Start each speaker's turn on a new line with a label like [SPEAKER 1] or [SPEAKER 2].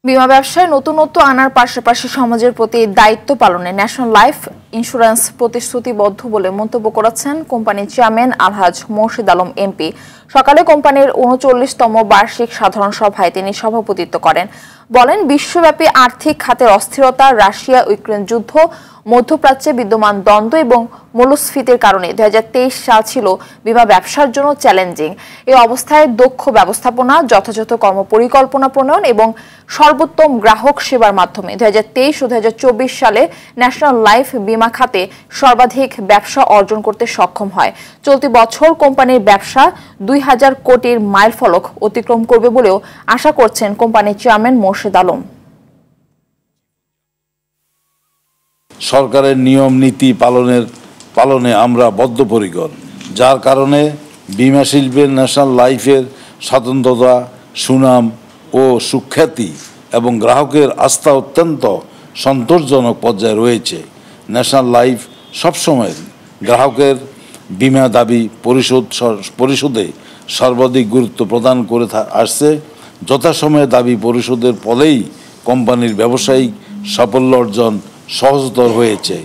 [SPEAKER 1] বীমা ব্যবসায় নতুনত্ব আনার পাশাপাশি সমাজের প্রতি দায়িত্ব পালনে ন্যাশনাল লাইফ ইন্স্যুরেন্স প্রতিশ্রুতিবদ্ধ বলে মন্তব্য করেছেন কোম্পানির চেয়ারম্যান আলহাজ মোর্শেদ আলম এমপি। সকালে কোম্পানির ৩৯তম বার্ষিক সাধারণ সভায় তিনি সভাপতিত্ব করেন। বলেন, বিশ্বব্যাপী আর্থিক খাতের অস্থিরতা, রাশিয়া ইউক্রেন যুদ্ধ, মধ্যপ্রাচ্যে বিদ্যমান দ্বন্দ্ব এবং মূল্যস্ফীতির কারণে ২০২৩ সাল ছিল বীমা ব্যবসার জন্য চ্যালেঞ্জিং। এই অবস্থায় দক্ষ ব্যবস্থাপনা, যথাযথ কর্মপরিকল্পনা প্রণয়ন এবং সর্বোত্তম গ্রাহক সেবার মাধ্যমে ২০২৩ ও ২০২৪ সালে ন্যাশনাল লাইফ বীমা খাতে সর্বাধিক ব্যবসা অর্জন করতে সক্ষম হয়। চলতি বছর কোম্পানির ব্যবসা ২,০০০ কোটির মাইলফলক অতিক্রম করবে বলেও আশা করছেন কোম্পানির চেয়ারম্যান মোর্শেদ আলম।
[SPEAKER 2] সরকারের নিয়ম নীতি পালনে আমরা বদ্ধপরিকর, যার কারণে বীমা শিল্পের ন্যাশনাল লাইফের স্বতন্ত্রতা, সুনাম ও সুখ্যাতি এবং গ্রাহকের আস্থা অত্যন্ত সন্তোষজনক পর্যায়ে রয়েছে। ন্যাশনাল লাইফ সবসময় গ্রাহকের বীমা দাবি পরিশোধে সর্বাধিক গুরুত্ব প্রদান করে আসছে। যথাসময়ে দাবি পরিশোধের ফলেই কোম্পানির ব্যবসায়িক সাফল্য অর্জন সহজতর হয়েছে।